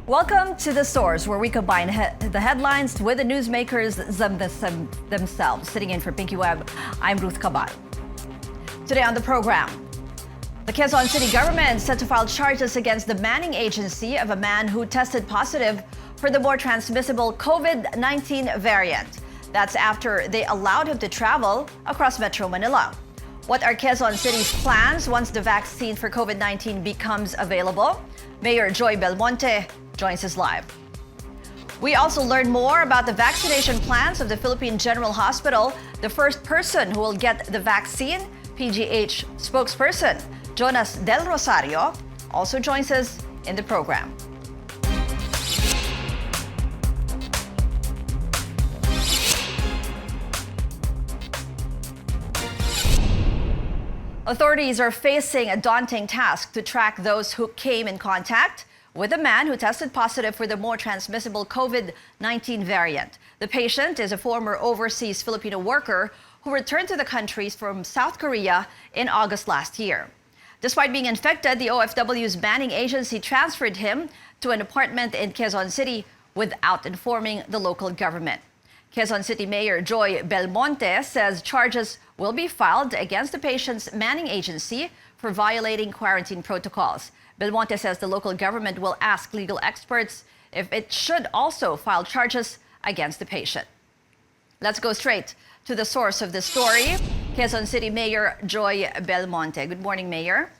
Welcome to The Source, where we combine the headlines with the newsmakers themselves. Sitting in for Pinky Webb, I'm Ruth Cabal. Today on the program, the Quezon City government set to file charges against the manning agency of a man who tested positive for the more transmissible COVID-19 variant. That's after they allowed him to travel across Metro Manila. What are Quezon City's plans once the vaccine for COVID-19 becomes available? Mayor Joy Belmonte joins us live. We also learn more about the vaccination plans of the Philippine General Hospital. The first person who will get the vaccine, PGH spokesperson Jonas Del Rosario, also joins us in the program. Authorities are facing a daunting task to track those who came in contact with a man who tested positive for the more transmissible COVID-19 variant. The patient is a former overseas Filipino worker who returned to the country from South Korea in August last year. Despite being infected, the OFW's manning agency transferred him to an apartment in Quezon City without informing the local government. Quezon City Mayor Joy Belmonte says charges will be filed against the patient's manning agency for violating quarantine protocols. Belmonte says the local government will ask legal experts if it should also file charges against the patient. Let's go straight to the source of the story, Quezon City Mayor Joy Belmonte. Good morning, Mayor.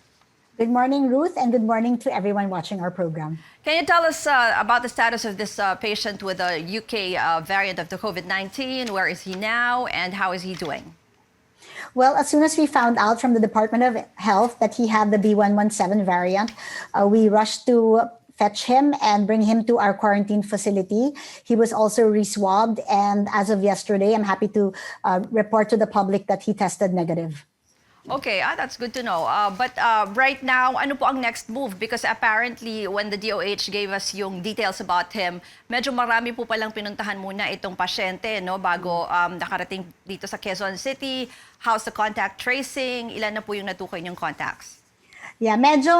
Good morning, Ruth, and good morning to everyone watching our program. Can you tell us about the status of this patient with the UK variant of the COVID-19? Where is he now and how is he doing? Well, as soon as we found out from the Department of Health that he had the B117 variant, we rushed to fetch him and bring him to our quarantine facility. He was also re-swabbed, and as of yesterday, I'm happy to report to the public that he tested negative. Okay, that's good to know. But right now, ano po ang next move? Because apparently, when the DOH gave us yung details about him, medyo marami po palang pinuntahan muna itong pasyente, no, bago nakarating dito sa Quezon City. How's the contact tracing? Ilan na po yung natukoy yung contacts? Yeah, medyo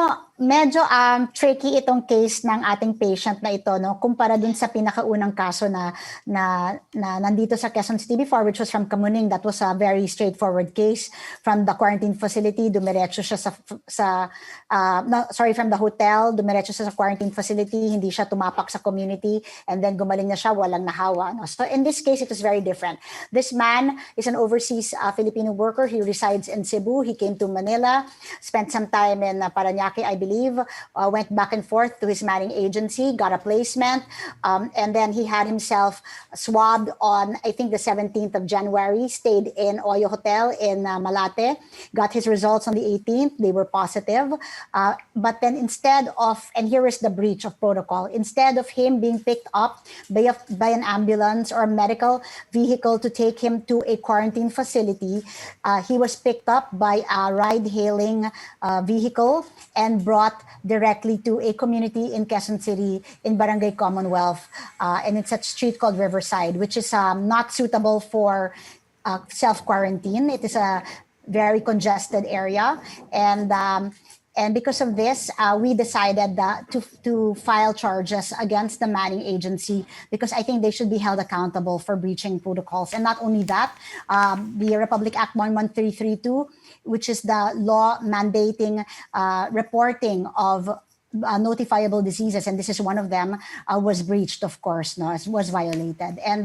tricky itong case ng ating patient na ito, no, kumpara dun sa pinakaunang kaso na nandito sa Quezon City before, which was from Kamuning. That was a very straightforward case. From the quarantine facility, dumiretso siya from the hotel, dumiretso siya sa quarantine facility, hindi siya tumapak sa community, and then gumaling na siya, walang nahawa. No? So in this case, it was very different. This man is an overseas Filipino worker. He resides in Cebu. He came to Manila, spent some time in Parañaque, I believe, went back and forth to his manning agency, got a placement, and then he had himself swabbed on, I think, the 17th of January, stayed in Oyo Hotel in Malate, got his results on the 18th, they were positive, but then instead of, and here is the breach of protocol, instead of him being picked up by an ambulance or a medical vehicle to take him to a quarantine facility, he was picked up by a ride-hailing vehicle and brought directly to a community in Quezon City in Barangay Commonwealth. And it's a street called Riverside, which is not suitable for self-quarantine. It is a very congested area. And because of this, we decided to file charges against the manning agency because I think they should be held accountable for breaching protocols. And not only that, the Republic Act 11332, which is the law mandating reporting of notifiable diseases, and this is one of them, was breached, of course, no, was violated. And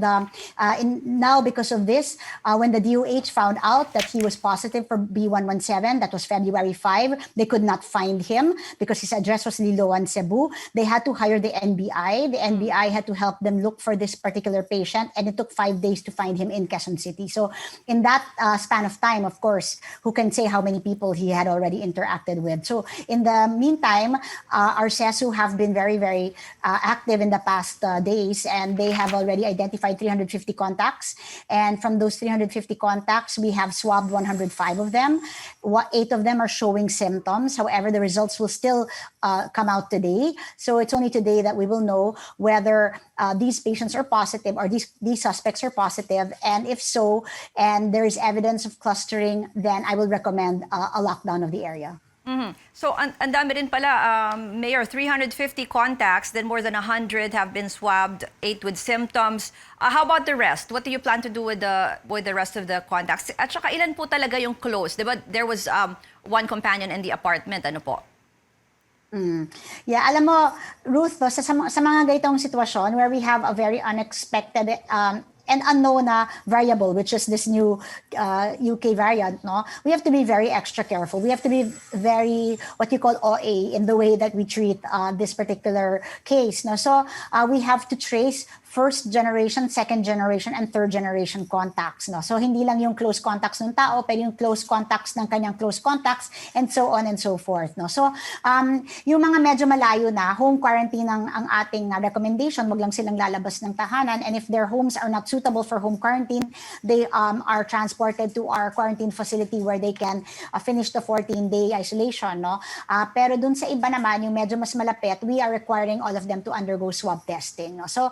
now, because of this, when the DOH found out that he was positive for B117, that was February 5, they could not find him because his address was Liloan, Cebu. They had to hire the NBI. The NBI had to help them look for this particular patient, and it took 5 days to find him in Quezon City. So in that span of time, of course, who can say how many people he had already interacted with? So in the meantime, our CESU have been very, very active in the past days, and they have already identified 350 contacts. And from those 350 contacts, we have swabbed 105 of them. 8 of them are showing symptoms. However, the results will still come out today. So it's only today that we will know whether these patients are positive or these suspects are positive. And if so, and there is evidence of clustering, then I will recommend a lockdown of the area. So, ang dami rin pala, Mayor, 350 contacts, then more than 100 have been swabbed, 8 with symptoms. How about the rest? What do you plan to do with the rest of the contacts? At saka ilan po talaga yung close? Diba there was one companion in the apartment, ano po? Yeah, alam mo, Ruth, no, sa mga ganitong sitwasyon where we have a very unexpected and unknown variable, which is this new UK variant, no, we have to be very extra careful. We have to be very, what you call OA in the way that we treat this particular case. No? So we have to trace first generation, second generation, and third generation contacts. No? So hindi lang yung close contacts ng tao, pero yung close contacts ng kanyang close contacts, and so on and so forth. No? So yung mga medyo malayo na, home quarantine ang ating recommendation, wag lang silang lalabas ng tahanan, and if their homes are not suitable for home quarantine, they are transported to our quarantine facility where they can finish the 14-day isolation. No? Pero dun sa iba naman, yung medyo mas malapit, we are requiring all of them to undergo swab testing. No? So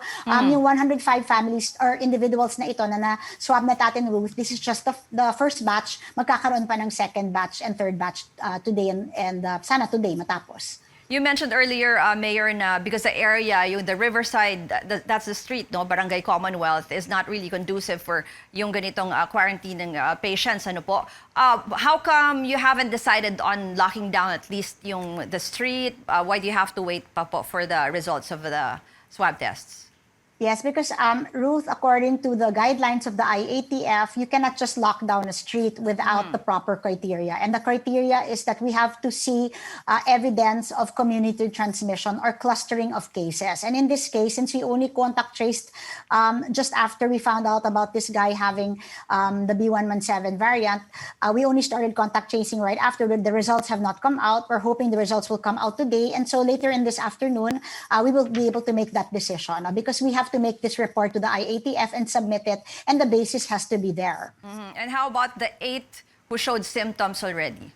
yung 105 families or individuals na ito na na-swab na natin, Ruth, this is just the first batch. Magkakaroon pa ng second batch and third batch today and sana today matapos. You mentioned earlier, Mayor, na because the area, the riverside, that's the street, no, Barangay Commonwealth, is not really conducive for yung ganitong quarantining patients. Ano po? How come you haven't decided on locking down at least the street? Why do you have to wait pa po for the results of the swab tests? Yes, because Ruth, according to the guidelines of the IATF, you cannot just lock down a street without the proper criteria. And the criteria is that we have to see evidence of community transmission or clustering of cases. And in this case, since we only contact traced just after we found out about this guy having the B117 variant, we only started contact tracing right after. The results have not come out. We're hoping the results will come out today. And so later in this afternoon, we will be able to make that decision because we have to make this report to the IATF and submit it, and the basis has to be there. And how about the 8 who showed symptoms already?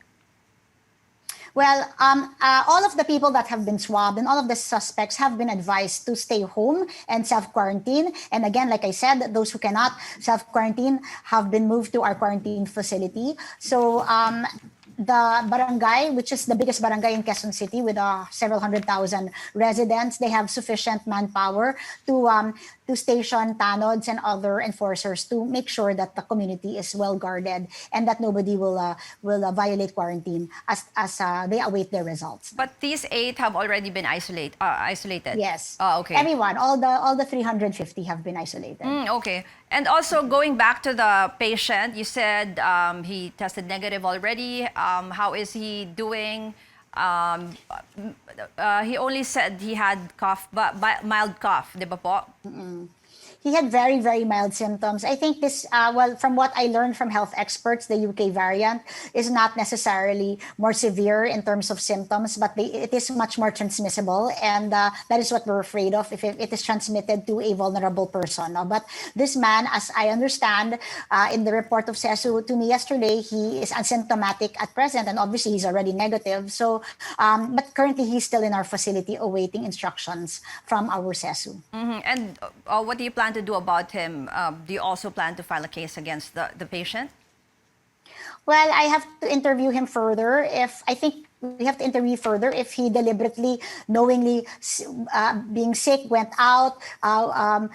Well, all of the people that have been swabbed and all of the suspects have been advised to stay home and self-quarantine. And again, like I said, those who cannot self-quarantine have been moved to our quarantine facility. So the barangay, which is the biggest barangay in Quezon City with several 100,000 residents, they have sufficient manpower to station tanods and other enforcers to make sure that the community is well guarded and that nobody will violate quarantine as they await their results. But these 8 have already been isolated. Yes. Oh, okay. Everyone, all the 350 have been isolated. Okay. And also going back to the patient, you said he tested negative already. How is he doing? He only said he had cough, but mild cough, di ba po? He had very, very mild symptoms. I think this, well, from what I learned from health experts, the UK variant is not necessarily more severe in terms of symptoms, but it is much more transmissible. And that is what we're afraid of if it is transmitted to a vulnerable person. No? But this man, as I understand, in the report of CESU to me yesterday, he is asymptomatic at present. And obviously, he's already negative. So, but currently, he's still in our facility awaiting instructions from our CESU. And what do you plan to do about him? Do you also plan to file a case against the patient? Well, I have to interview him further. We have to interview further if he deliberately, knowingly, being sick, went out, and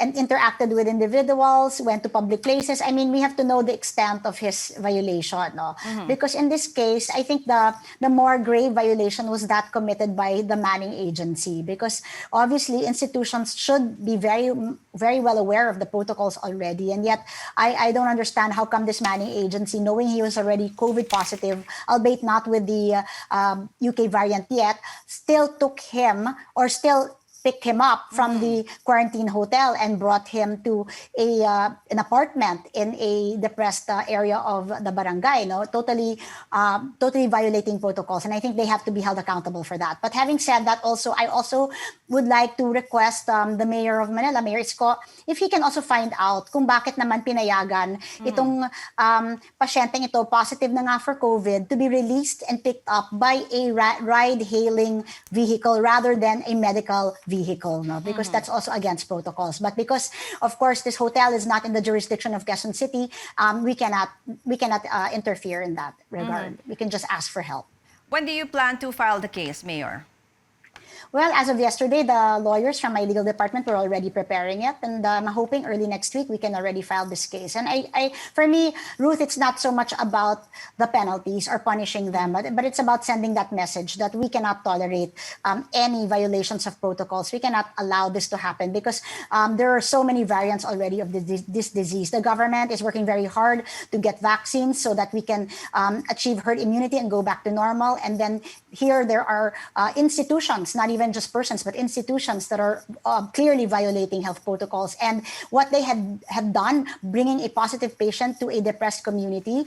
interacted with individuals, went to public places. I mean, we have to know the extent of his violation, no? Because in this case, I think the more grave violation was that committed by the manning agency. Because obviously, institutions should be very, very well aware of the protocols already, and yet I don't understand how come this manning agency, knowing he was already COVID positive, albeit not with the UK variant yet, still took him or still picked him up from the quarantine hotel and brought him to an apartment in a depressed area of the barangay, no? Totally violating protocols. And I think they have to be held accountable for that. But having said that, I also would like to request the Mayor of Manila, Mayor Isko, if he can also find out kung bakit naman pinayagan itong pasyenteng ito, positive na nga for COVID, to be released and picked up by a ride-hailing vehicle rather than a medical vehicle, no? Because that's also against protocols. But because, of course, this hotel is not in the jurisdiction of Quezon City, we cannot interfere in that regard. We can just ask for help. When do you plan to file the case, Mayor? Well, as of yesterday, the lawyers from my legal department were already preparing it, and I'm hoping early next week we can already file this case. And for me, Ruth, it's not so much about the penalties or punishing them, but it's about sending that message that we cannot tolerate any violations of protocols. We cannot allow this to happen because there are so many variants already of this disease. The government is working very hard to get vaccines so that we can achieve herd immunity and go back to normal. And then here there are institutions, not even just persons, but institutions that are clearly violating health protocols. And what they had done, bringing a positive patient to a depressed community,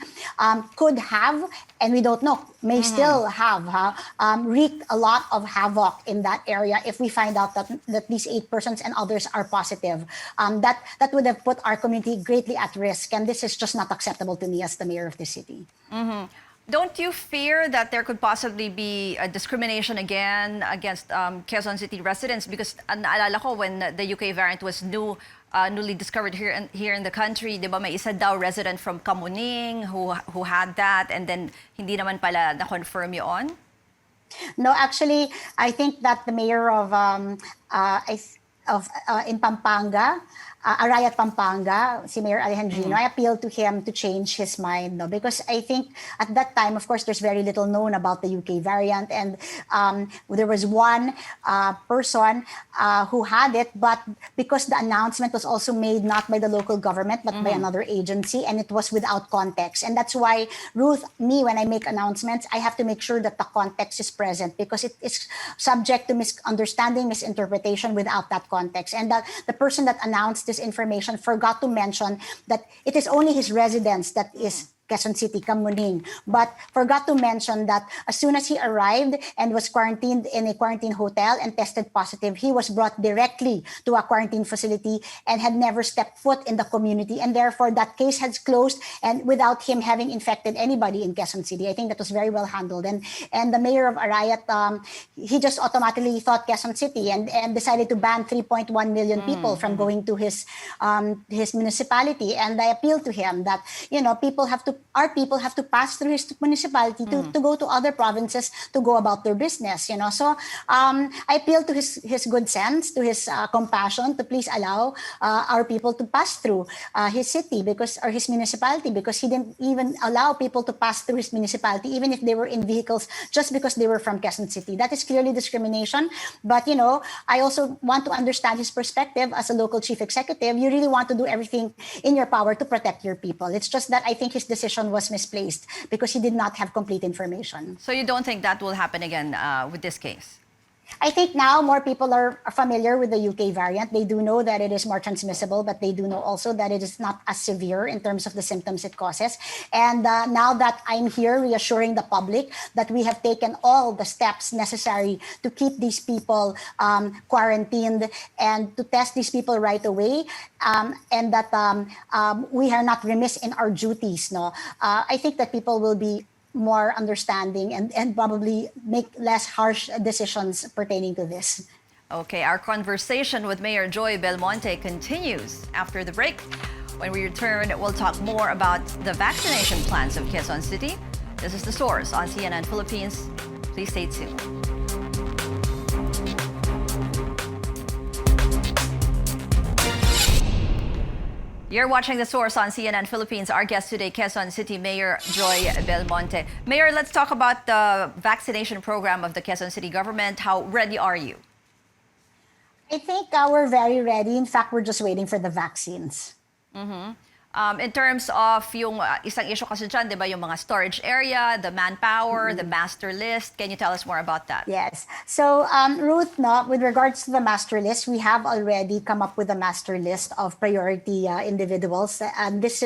could have, and we don't know, may still have wreaked a lot of havoc in that area if we find out that these 8 persons and others are positive. That would have put our community greatly at risk. And this is just not acceptable to me as the mayor of the city. Don't you fear that there could possibly be a discrimination again against Quezon City residents? Because naalala ko when the UK variant was newly discovered here in the country, di ba, may isa daw resident from Kamuning who had that, and then hindi naman pala na-confirm yun? No, actually, I think that the mayor of in Pampanga, Arayat, Pampanga, si Mayor Alejandrino, I appealed to him to change his mind, no? Because I think at that time, of course, there's very little known about the UK variant, and there was one person who had it, but because the announcement was also made not by the local government, but by another agency, and it was without context. And that's why, Ruth, when I make announcements, I have to make sure that the context is present, because it is subject to misunderstanding, misinterpretation without that context. And the person that announced this information forgot to mention that it is only his residence that is Quezon City, Kamuning, but forgot to mention that as soon as he arrived and was quarantined in a quarantine hotel and tested positive, he was brought directly to a quarantine facility and had never stepped foot in the community. And therefore, that case has closed, and without him having infected anybody in Quezon City. I think that was very well handled. And the mayor of Arayat, he just automatically thought Quezon City and decided to ban 3.1 million people from going to his municipality. And I appealed to him that, our people have to pass through his municipality to go to other provinces to go about their business, So I appeal to his good sense, to his compassion, to please allow our people to pass through his city or his municipality, because he didn't even allow people to pass through his municipality, even if they were in vehicles, just because they were from Quezon City. That is clearly discrimination. But, I also want to understand his perspective as a local chief executive. You really want to do everything in your power to protect your people. It's just that I think his decision was misplaced because he did not have complete information. So you don't think that will happen again with this case? I think now more people are familiar with the UK variant. They do know that it is more transmissible, but they do know also that it is not as severe in terms of the symptoms it causes. And now that I'm here reassuring the public that we have taken all the steps necessary to keep these people quarantined and to test these people right away, and that we are not remiss in our duties, I think that people will be more understanding and probably make less harsh decisions pertaining to this. Okay, our conversation with Mayor Joy Belmonte continues after the break. When we return, we'll talk more about the vaccination plans of Quezon City. This is The Source on CNN Philippines. Please stay tuned. You're watching The Source on CNN Philippines. Our guest today, Quezon City Mayor Joy Belmonte. Mayor, let's talk about the vaccination program of the Quezon City government. How ready are you? I think we're very ready. In fact, we're just waiting for the vaccines. In terms of yung isang issue kasi dyan, di ba, yung mga storage area, the manpower, the master list. Can you tell us more about that? Yes. So, Ruth, with regards to the master list, we have already come up with a master list of priority individuals. And this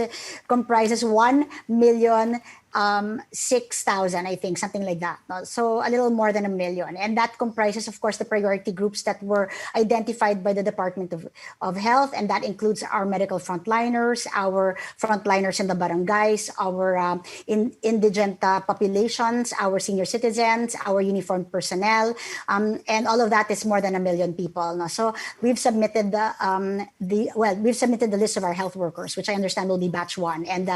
comprises 1 million 6,000, I think, something like that. No? So a little more than 1 million. And that comprises, of course, the priority groups that were identified by the Department of Health. And that includes our medical frontliners, our frontliners in the barangays, our indigent populations, our senior citizens, our uniformed personnel. And all of that is more than 1 million people. No? So we've submitted we've submitted the list of our health workers, which I understand will be batch 1. And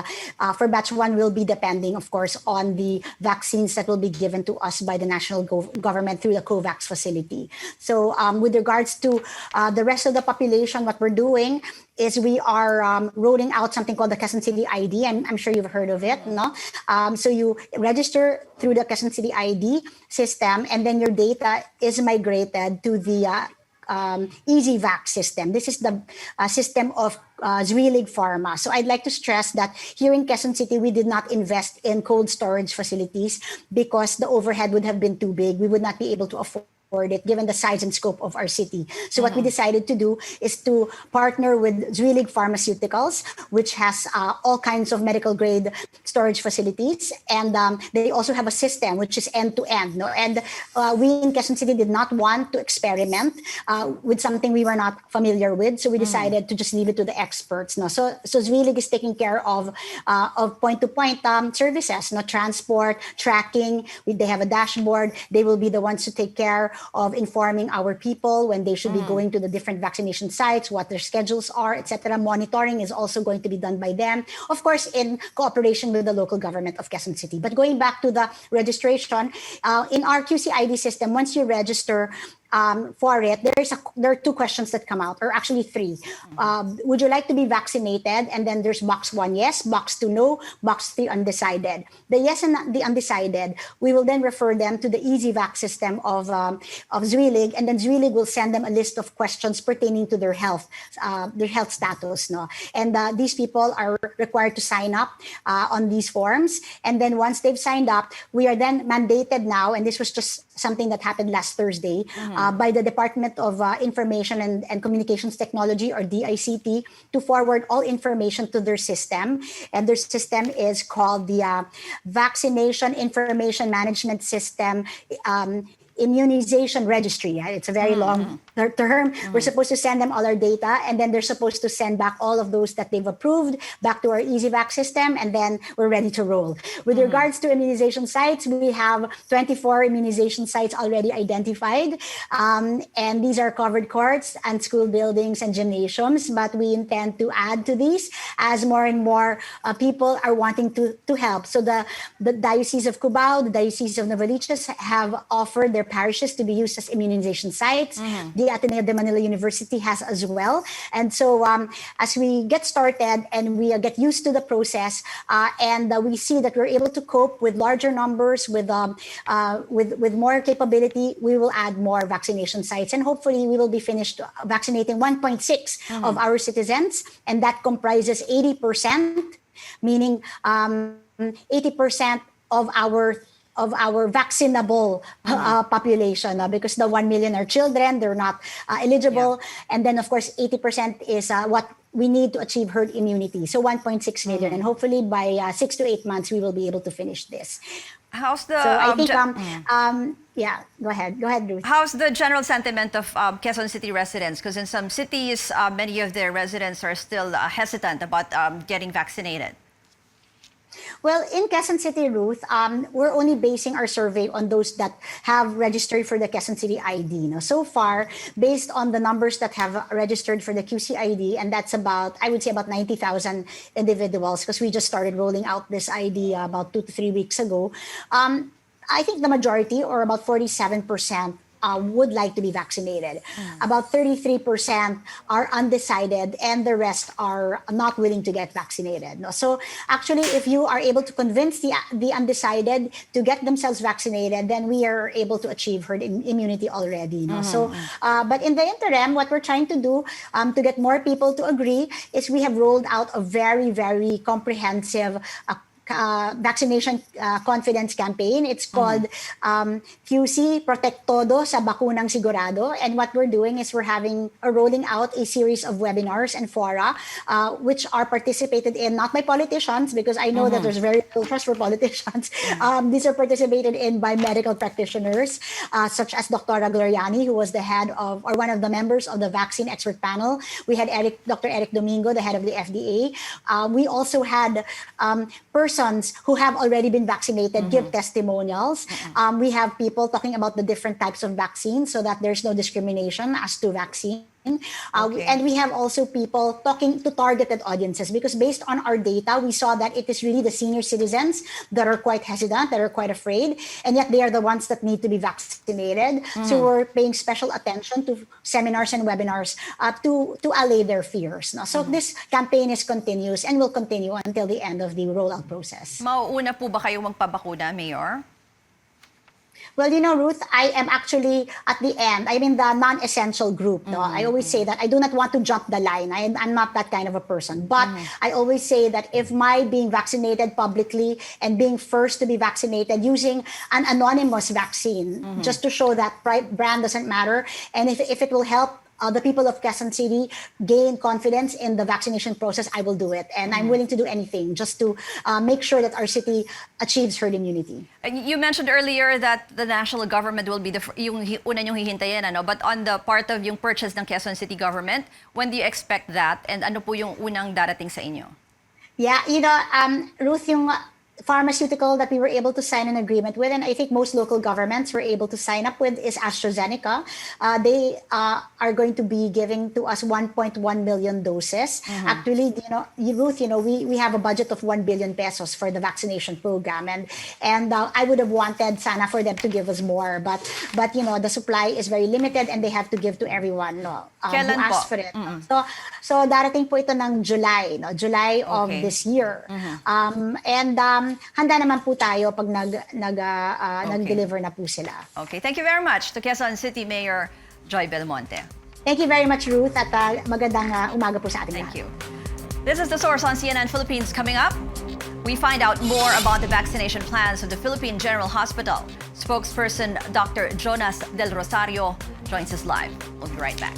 for batch 1 will be depending, of course, on the vaccines that will be given to us by the national government through the COVAX facility. So with regards to the rest of the population, what we're doing is we are rolling out something called the Quezon City ID. I'm sure you've heard of it, no? So you register through the Quezon City ID system, and then your data is migrated to the EasyVac system. This is the system of Zwillig Pharma. So I'd like to stress that here in Quezon City, we did not invest in cold storage facilities because the overhead would have been too big. We would not be able to afford it given the size and scope of our city. So what we decided to do is to partner with Zwillig Pharmaceuticals, which has all kinds of medical grade storage facilities. And they also have a system which is end-to-end. No? And we in Quezon City did not want to experiment with something we were not familiar with. So we decided to just leave it to the experts. No? So Zwillig is taking care of point-to-point services, no? Transport, tracking. They have a dashboard. They will be the ones to take care of informing our people when they should be going to the different vaccination sites, what their schedules are, etc. Monitoring is also going to be done by them, of course, in cooperation with the local government of Quezon City. But going back to the registration, in our QCID system, once you register for it, there are 2 questions that come out, or actually 3. Would you like to be vaccinated? And then there's box 1, yes, box 2, no, box 3, undecided. The yes and the undecided, we will then refer them to the EasyVac system of Zwillig, and then Zwillig will send them a list of questions pertaining to their health status. No? And these people are required to sign up on these forms. And then once they've signed up, we are then mandated now, and this was just something that happened last Thursday, by the Department of Information and Communications Technology, or DICT, to forward all information to their system. And their system is called the Vaccination Information Management System Immunization Registry. It's a very long term. We're supposed to send them all our data, and then they're supposed to send back all of those that they've approved back to our EasyVac system, and then we're ready to roll. With regards to immunization sites, we have 24 immunization sites already identified, and these are covered courts and school buildings and gymnasiums, but we intend to add to these as more and more people are wanting to help. So the Diocese of Cubao, the Diocese of Novaliches have offered their parishes to be used as immunization sites. The Ateneo de Manila University has as well. And so as we get started and we get used to the process, and we see that we're able to cope with larger numbers, with more capability, we will add more vaccination sites. And hopefully we will be finished vaccinating 1.6 of our citizens. And that comprises 80%, meaning 80% of our vaccinable population, because the 1 million are children, they're not eligible. And then, of course, 80% is what we need to achieve herd immunity. So 1.6 million. And hopefully by 6 to 8 months, we will be able to finish this. How's the... So I think, yeah, go ahead, Ruth. How's the general sentiment of Quezon City residents? Because in some cities, many of their residents are still hesitant about getting vaccinated. Well, in Quezon City, Ruth, we're only basing our survey on those that have registered for the Quezon City ID. No? So far, based on the numbers that have registered for the QCID, and that's about, I would say about 90,000 individuals, because we just started rolling out this ID about 2 to 3 weeks ago. I think the majority, or about 47%, would like to be vaccinated. About 33% are undecided, and the rest are not willing to get vaccinated. No? So actually, if you are able to convince the undecided to get themselves vaccinated, then we are able to achieve herd immunity already. No? So, but in the interim, what we're trying to do to get more people to agree is we have rolled out a very, very comprehensive vaccination confidence campaign. It's called QC Protect Todo sa Bakunang Sigurado. And what we're doing is we're rolling out a series of webinars and fora which are participated in not by politicians, because I know that there's very little trust for politicians. These are participated in by medical practitioners such as Dr. Gloriani, who was the head of, or one of the members of the vaccine expert panel. We had Dr. Eric Domingo, the head of the FDA. We also had persons who have already been vaccinated give testimonials. We have people talking about the different types of vaccines so that there's no discrimination as to vaccine. And we have also people talking to targeted audiences, because based on our data, we saw that it is really the senior citizens that are quite hesitant, that are quite afraid, and yet they are the ones that need to be vaccinated. So we're paying special attention to seminars and webinars to allay their fears. No? So this campaign is continuous and will continue until the end of the rollout process. Mauuna po ba kayong magpabakuna, Mayor? Well, you know, Ruth, I am actually at the end. I'm in the non-essential group. No? I always say that I do not want to jump the line. I'm not that kind of a person. But I always say that if my being vaccinated publicly and being first to be vaccinated using an anonymous vaccine, just to show that brand doesn't matter, and if it will help the people of Quezon City gain confidence in the vaccination process, I will do it. And I'm willing to do anything just to make sure that our city achieves herd immunity. You mentioned earlier that the national government will be yung una niyong hihintayin, ano? But on the part of yung purchase ng Quezon City government, when do you expect that? And ano po yung unang darating sa inyo? Yeah, you know, Ruth, yung pharmaceutical that we were able to sign an agreement with, and I think most local governments were able to sign up with, is AstraZeneca. They are going to be giving to us 1.1 million doses. Actually, you know, Ruth, you know, we have a budget of 1 billion pesos for the vaccination program, and I would have wanted sana for them to give us more, but you know, the supply is very limited and they have to give to everyone, no, who asked for it. So darating po ito ng July, no, July of this year. Handa naman po tayo pag nag-deliver na po sila. Okay, thank you very much to Quezon City Mayor Joy Belmonte. Thank you very much, Ruth, at magandang umaga po sa ating Thank you. This is The Source on CNN Philippines. Coming up, we find out more about the vaccination plans of the Philippine General Hospital. Spokesperson Dr. Jonas Del Rosario joins us live. We'll be right back.